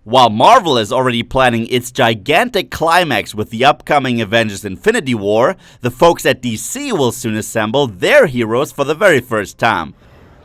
While Marvel is already planning its gigantic climax with the upcoming Avengers Infinity War, the folks at DC will soon assemble their heroes for the very first time.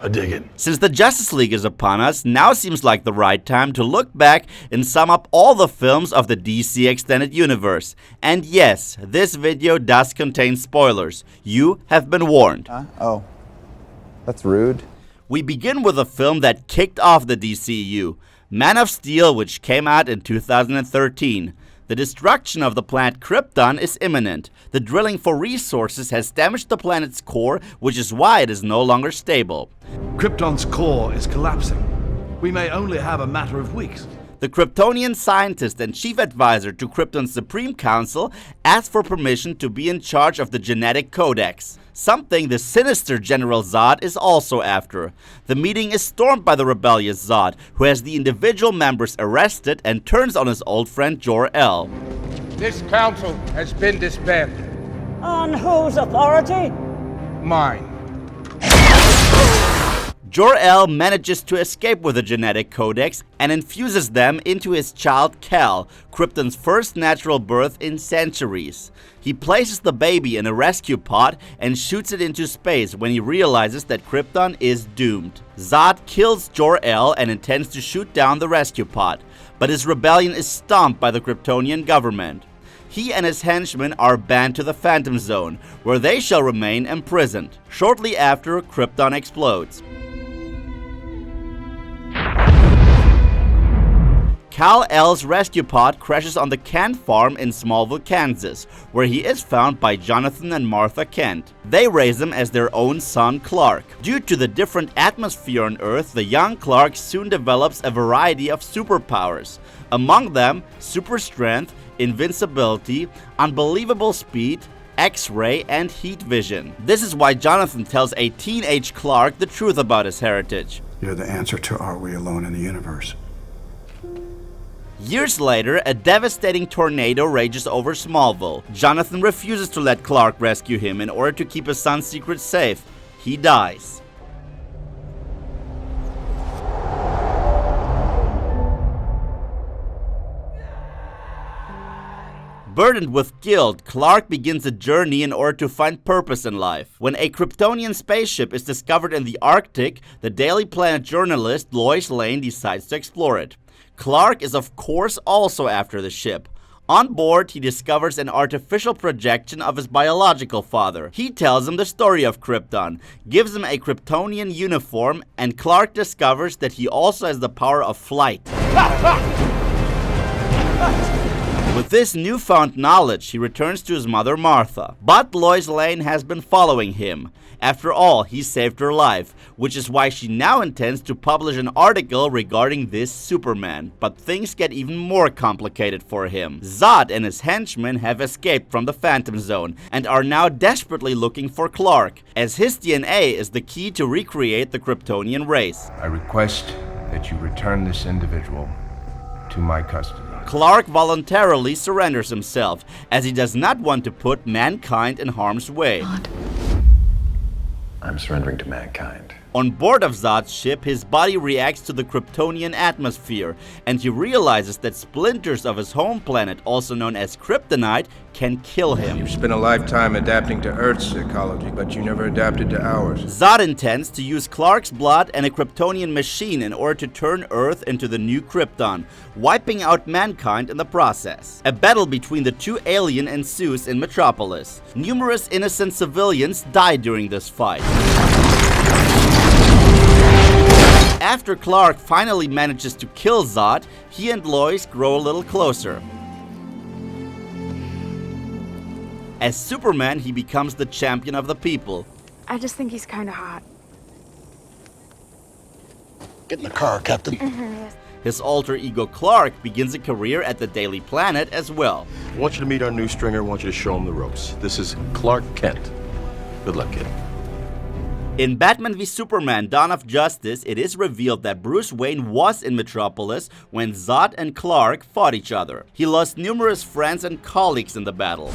I dig it. Since the Justice League is upon us, now seems like the right time to look back and sum up all the films of the DC Extended Universe. And yes, this video does contain spoilers. You have been warned. Oh, that's rude. We begin with a film that kicked off the DCU, Man of Steel, which came out in 2013. The destruction of the planet Krypton is imminent. The drilling for resources has damaged the planet's core, which is why it is no longer stable. Krypton's core is collapsing. We may only have a matter of weeks. The Kryptonian scientist and chief advisor to Krypton's Supreme Council asked for permission to be in charge of the genetic codex, something the sinister General Zod is also after. The meeting is stormed by the rebellious Zod, who has the individual members arrested and turns on his old friend Jor-El. This council has been disbanded. On whose authority? Mine. Jor-El manages to escape with the genetic codex and infuses them into his child Kal, Krypton's first natural birth in centuries. He places the baby in a rescue pod and shoots it into space when he realizes that Krypton is doomed. Zod kills Jor-El and intends to shoot down the rescue pod, but his rebellion is stomped by the Kryptonian government. He and his henchmen are banned to the Phantom Zone, where they shall remain imprisoned. Shortly after, Krypton explodes. Kal-El's rescue pod crashes on the Kent farm in Smallville, Kansas, where he is found by Jonathan and Martha Kent. They raise him as their own son, Clark. Due to the different atmosphere on Earth, the young Clark soon develops a variety of superpowers. Among them, super strength, invincibility, unbelievable speed, X-ray, and heat vision. This is why Jonathan tells a teenage Clark the truth about his heritage. You're the answer to Are We Alone in the Universe? Years later, a devastating tornado rages over Smallville. Jonathan refuses to let Clark rescue him in order to keep his son's secret safe. He dies. Burdened with guilt, Clark begins a journey in order to find purpose in life. When a Kryptonian spaceship is discovered in the Arctic, the Daily Planet journalist Lois Lane decides to explore it. Clark is of course also after the ship. On board, he discovers an artificial projection of his biological father. He tells him the story of Krypton, gives him a Kryptonian uniform, and Clark discovers that he also has the power of flight. With this newfound knowledge, he returns to his mother Martha. But Lois Lane has been following him. After all, he saved her life, which is why she now intends to publish an article regarding this Superman. But things get even more complicated for him. Zod and his henchmen have escaped from the Phantom Zone and are now desperately looking for Clark, as his DNA is the key to recreate the Kryptonian race. I request that you return this individual to my custody. Clark voluntarily surrenders himself, as he does not want to put mankind in harm's way. I'm surrendering to mankind. On board of Zod's ship, his body reacts to the Kryptonian atmosphere, and he realizes that splinters of his home planet, also known as Kryptonite, can kill him. You've spent a lifetime adapting to Earth's ecology, but you never adapted to ours. Zod intends to use Clark's blood and a Kryptonian machine in order to turn Earth into the new Krypton, wiping out mankind in the process. A battle between the two aliens ensues in Metropolis. Numerous innocent civilians die during this fight. After Clark finally manages to kill Zod, he and Lois grow a little closer. As Superman, he becomes the champion of the people. I just think he's kind of hot. Get in the car, Captain. Yes. His alter ego Clark begins a career at the Daily Planet as well. I want you to meet our new stringer. I want you to show him the ropes. This is Clark Kent. Good luck, kid. In Batman v Superman: Dawn of Justice, it is revealed that Bruce Wayne was in Metropolis when Zod and Clark fought each other. He lost numerous friends and colleagues in the battle.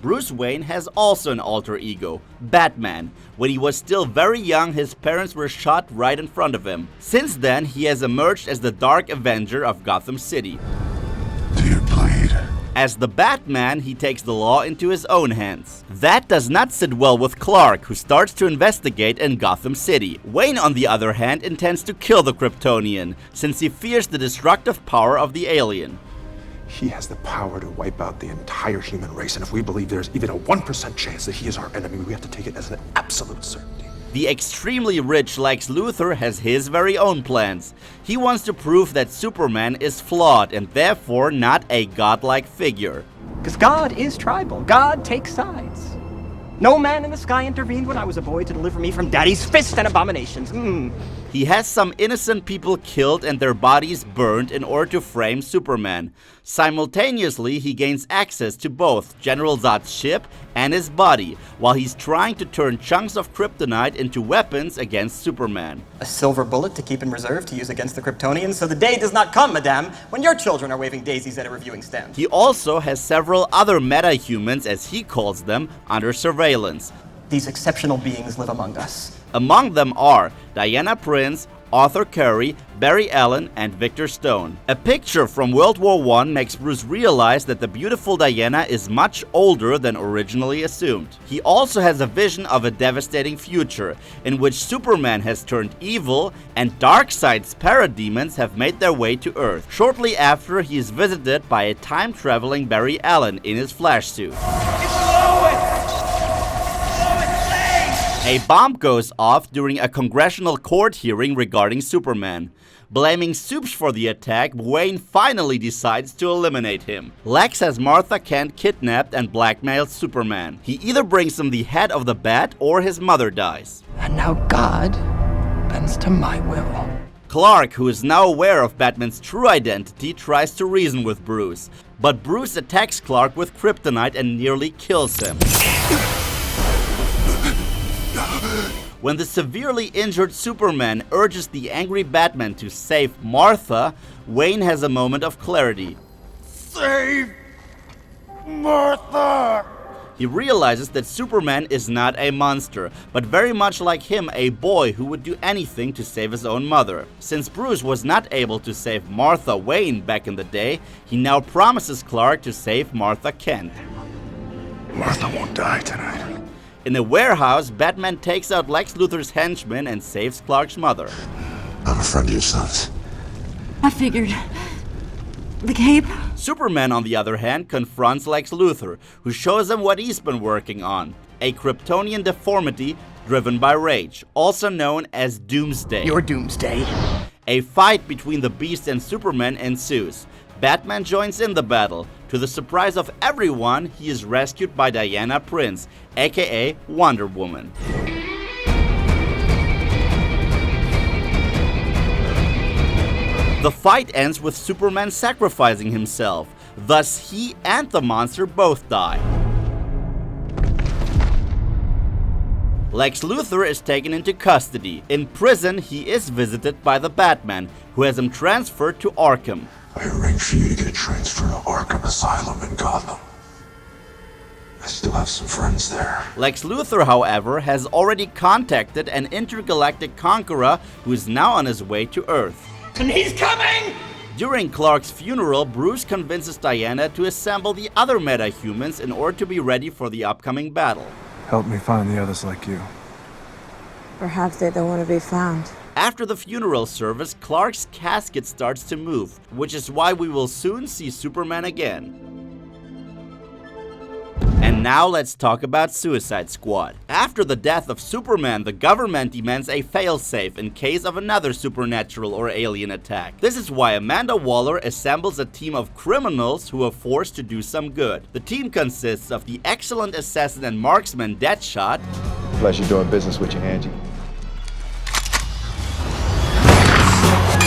Bruce Wayne has also an alter ego, Batman. When he was still very young, his parents were shot right in front of him. Since then, he has emerged as the Dark Avenger of Gotham City. Do you bleed? As the Batman, he takes the law into his own hands. That does not sit well with Clark, who starts to investigate in Gotham City. Wayne, on the other hand, intends to kill the Kryptonian, since he fears the destructive power of the alien. He has the power to wipe out the entire human race, and if we believe there's even a 1% chance that he is our enemy, we have to take it as an absolute certainty. The extremely rich Lex Luthor has his very own plans. He wants to prove that Superman is flawed and therefore not a godlike figure. Because God is tribal. God takes sides. No man in the sky intervened when I was a boy to deliver me from Daddy's fist and abominations. He has some innocent people killed and their bodies burned in order to frame Superman. Simultaneously, he gains access to both General Zod's ship and his body, while he's trying to turn chunks of kryptonite into weapons against Superman. A silver bullet to keep in reserve to use against the Kryptonians, so the day does not come, madame, when your children are waving daisies at a reviewing stand. He also has several other meta-humans, as he calls them, under surveillance. These exceptional beings live among us. Among them are Diana Prince, Arthur Curry, Barry Allen, and Victor Stone. A picture from World War I makes Bruce realize that the beautiful Diana is much older than originally assumed. He also has a vision of a devastating future, in which Superman has turned evil and Darkseid's parademons have made their way to Earth. Shortly after, he is visited by a time-traveling Barry Allen in his Flash suit. A bomb goes off during a congressional court hearing regarding Superman. Blaming Supes for the attack, Wayne finally decides to eliminate him. Lex has Martha Kent kidnapped and blackmails Superman. He either brings him the head of the bat or his mother dies. And now God bends to my will. Clark, who is now aware of Batman's true identity, tries to reason with Bruce. But Bruce attacks Clark with kryptonite and nearly kills him. When the severely injured Superman urges the angry Batman to save Martha, Wayne has a moment of clarity. Save Martha! He realizes that Superman is not a monster, but very much like him, a boy who would do anything to save his own mother. Since Bruce was not able to save Martha Wayne back in the day, he now promises Clark to save Martha Kent. Martha won't die tonight. In a warehouse, Batman takes out Lex Luthor's henchman and saves Clark's mother. I'm a friend of your son's. I figured. The cape? Superman, on the other hand, confronts Lex Luthor, who shows him what he's been working on. A Kryptonian deformity driven by rage, also known as Doomsday. Your doomsday. A fight between the Beast and Superman ensues. Batman joins in the battle. To the surprise of everyone, he is rescued by Diana Prince, aka Wonder Woman. The fight ends with Superman sacrificing himself. Thus, he and the monster both die. Lex Luthor is taken into custody. In prison, he is visited by the Batman, who has him transferred to Arkham. I arranged for you to get transferred to Arkham Asylum in Gotham. I still have some friends there. Lex Luthor, however, has already contacted an intergalactic conqueror who is now on his way to Earth. And he's coming! During Clark's funeral, Bruce convinces Diana to assemble the other meta-humans in order to be ready for the upcoming battle. Help me find the others like you. Perhaps they don't want to be found. After the funeral service, Clark's casket starts to move, which is why we will soon see Superman again. And now let's talk about Suicide Squad. After the death of Superman, the government demands a failsafe in case of another supernatural or alien attack. This is why Amanda Waller assembles a team of criminals who are forced to do some good. The team consists of the excellent assassin and marksman Deadshot. Pleasure doing business with you, Angie.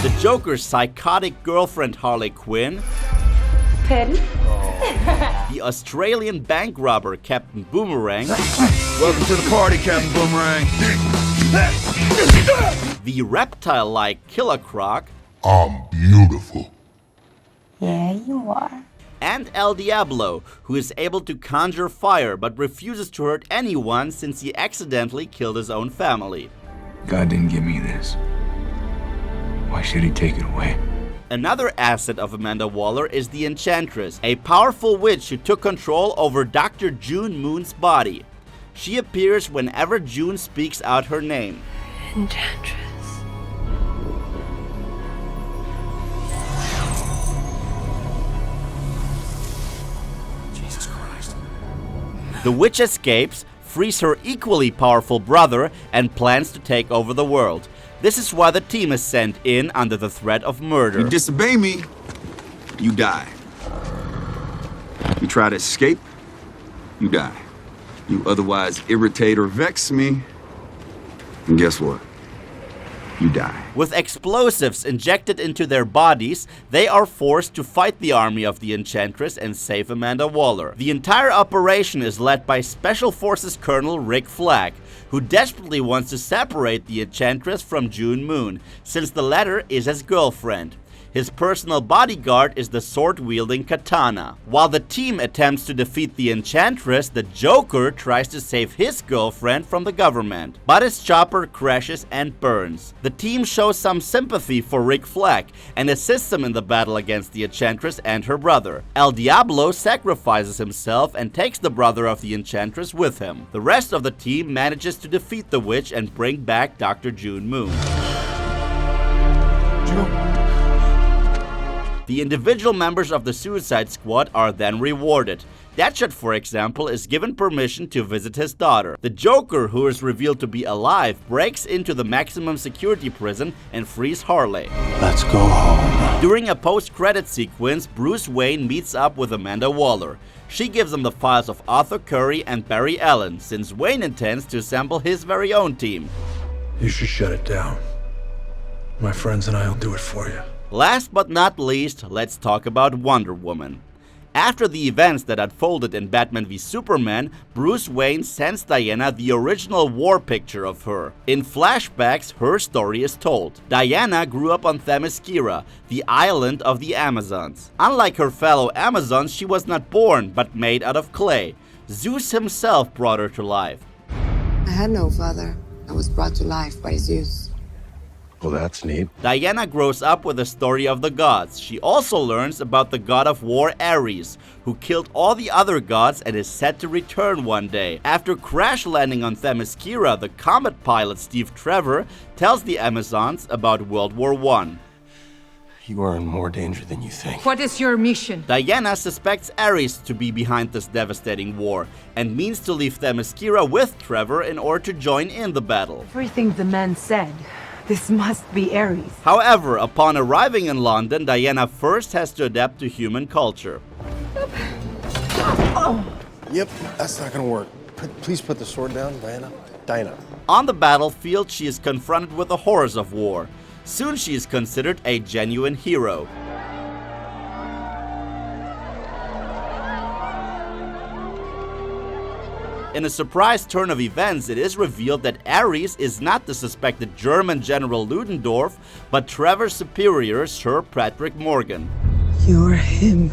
The Joker's psychotic girlfriend Harley Quinn. Pardon? The Australian bank robber Captain Boomerang. Welcome to the party, Captain Boomerang. The reptile-like Killer Croc. I'm beautiful. Yeah, you are. and El Diablo, who is able to conjure fire but refuses to hurt anyone since he accidentally killed his own family. God didn't give me this. Why should he take it away? Another asset of Amanda Waller is the Enchantress, a powerful witch who took control over Dr. June Moon's body. She appears whenever June speaks out her name. Enchantress. Jesus Christ. The witch escapes, frees her equally powerful brother, and plans to take over the world. This is why the team is sent in under the threat of murder. You disobey me, you die. You try to escape, you die. You otherwise irritate or vex me, and guess what? You die. With explosives injected into their bodies, they are forced to fight the army of the Enchantress and save Amanda Waller. The entire operation is led by Special Forces Colonel Rick Flag, who desperately wants to separate the Enchantress from June Moon, since the latter is his girlfriend. His personal bodyguard is the sword-wielding Katana. While the team attempts to defeat the Enchantress, the Joker tries to save his girlfriend from the government, but his chopper crashes and burns. The team shows some sympathy for Rick Flag and assists him in the battle against the Enchantress and her brother. El Diablo sacrifices himself and takes the brother of the Enchantress with him. The rest of the team manages to defeat the witch and bring back Dr. June Moon. The individual members of the Suicide Squad are then rewarded. Deadshot, for example, is given permission to visit his daughter. The Joker, who is revealed to be alive, breaks into the maximum security prison and frees Harley. Let's go home. During a post-credit sequence, Bruce Wayne meets up with Amanda Waller. She gives him the files of Arthur Curry and Barry Allen, since Wayne intends to assemble his very own team. You should shut it down. My friends and I will do it for you. Last but not least, let's talk about Wonder Woman. After the events that unfolded in Batman v Superman, Bruce Wayne sends Diana the original war picture of her. In flashbacks, her story is told. Diana grew up on Themyscira, the island of the Amazons. Unlike her fellow Amazons, she was not born, but made out of clay. Zeus himself brought her to life. I had no father. I was brought to life by Zeus. Well, that's neat. Diana grows up with the story of the gods. She also learns about the god of war Ares, who killed all the other gods and is set to return one day. After crash landing on Themyscira, the Comet pilot Steve Trevor tells the Amazons about World War I. You are in more danger than you think. What is your mission? Diana suspects Ares to be behind this devastating war and means to leave Themyscira with Trevor in order to join in the battle. Everything the man said. This must be Ares. However, upon arriving in London, Diana first has to adapt to human culture. Yep, that's not gonna work. Please put the sword down, Diana. Diana. On the battlefield, she is confronted with the horrors of war. Soon she is considered a genuine hero. In a surprise turn of events, it is revealed that Ares is not the suspected German General Ludendorff, but Trevor's superior, Sir Patrick Morgan. You're him.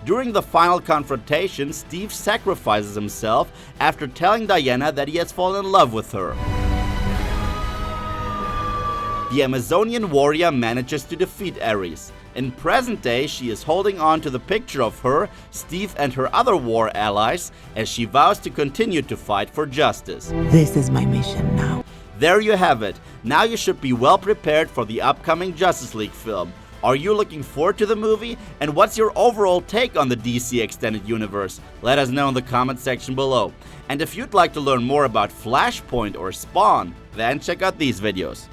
During the final confrontation, Steve sacrifices himself after telling Diana that he has fallen in love with her. The Amazonian warrior manages to defeat Ares. In present day, she is holding on to the picture of her, Steve, and her other war allies as she vows to continue to fight for justice. This is my mission now. There you have it. Now you should be well prepared for the upcoming Justice League film. Are you looking forward to the movie? And what's your overall take on the DC Extended Universe? Let us know in the comment section below. And if you'd like to learn more about Flashpoint or Spawn, then check out these videos.